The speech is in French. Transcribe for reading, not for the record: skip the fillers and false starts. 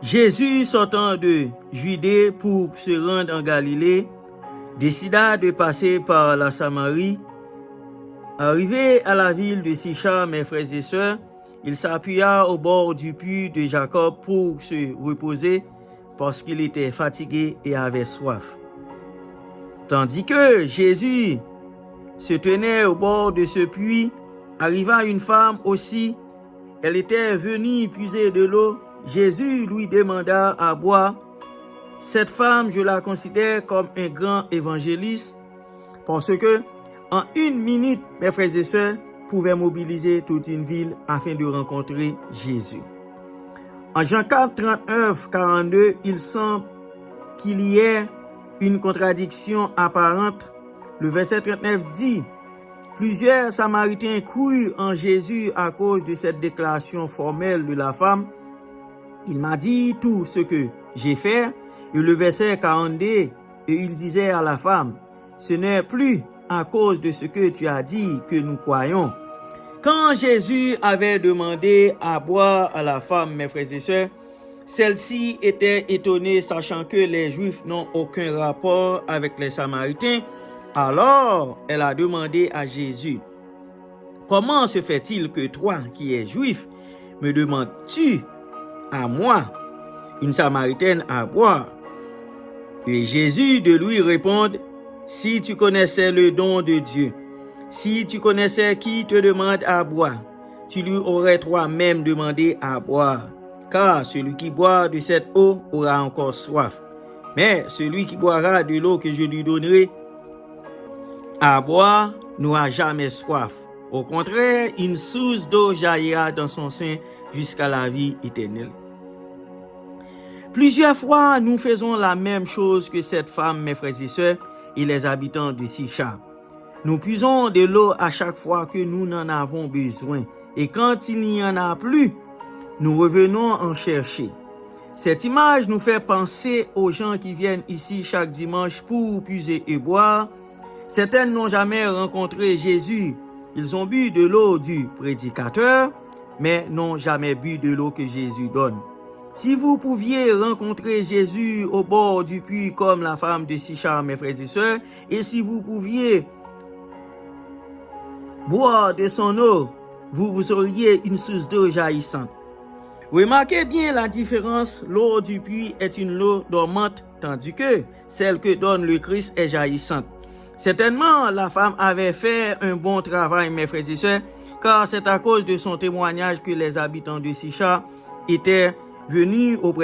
Jésus, sortant de Judée pour se rendre en Galilée, décida de passer par la Samarie. Arrivé à la ville de Sychar, mes frères et sœurs, il s'appuya au bord du puits de Jacob pour se reposer parce qu'il était fatigué et avait soif. Tandis que Jésus se tenait au bord de ce puits, arriva une femme aussi. Elle était venue puiser de l'eau. Jésus lui demanda à boire. Cette femme, je la considère comme un grand évangéliste parce que en une minute, mes frères et sœurs, pouvait mobiliser toute une ville afin de rencontrer Jésus. En Jean 4, 39, 42, il semble qu'il y ait une contradiction apparente. Le verset 39 dit: plusieurs Samaritains crurent en Jésus à cause de cette déclaration formelle de la femme. Il m'a dit tout ce que j'ai fait. Et le verset 42, et il disait à la femme: ce n'est plus à cause de ce que tu as dit que nous croyons. Quand Jésus avait demandé à boire à la femme, mes frères et sœurs, celle-ci était étonnée, sachant que les Juifs n'ont aucun rapport avec les Samaritains. Alors, elle a demandé à Jésus: comment se fait-il que toi, qui es juif, me demandes-tu à moi, une Samaritaine, à boire? Et Jésus de lui répondre: si tu connaissais le don de Dieu, si tu connaissais qui te demande à boire, tu lui aurais toi-même demandé à boire. Car celui qui boit de cette eau aura encore soif. Mais celui qui boira de l'eau que je lui donnerai à boire n'aura jamais soif. Au contraire, une source d'eau jaillira dans son sein jusqu'à la vie éternelle. Plusieurs fois, nous faisons la même chose que cette femme, mes frères et sœurs, et les habitants de Sychar. Nous puisons de l'eau à chaque fois que nous n'en avons besoin. Et quand il n'y en a plus, nous revenons en chercher. Cette image nous fait penser aux gens qui viennent ici chaque dimanche pour puiser et boire. Certains n'ont jamais rencontré Jésus. Ils ont bu de l'eau du prédicateur, mais n'ont jamais bu de l'eau que Jésus donne. Si vous pouviez rencontrer Jésus au bord du puits comme la femme de Sychar, mes frères et sœurs, et si vous pouviez boire de son eau, vous auriez une source d'eau jaillissante. Remarquez bien la différence. L'eau du puits est une eau dormante, tandis que celle que donne le Christ est jaillissante. Certainement, la femme avait fait un bon travail, mes frères et sœurs, car c'est à cause de son témoignage que les habitants de Sychar étaient venus auprès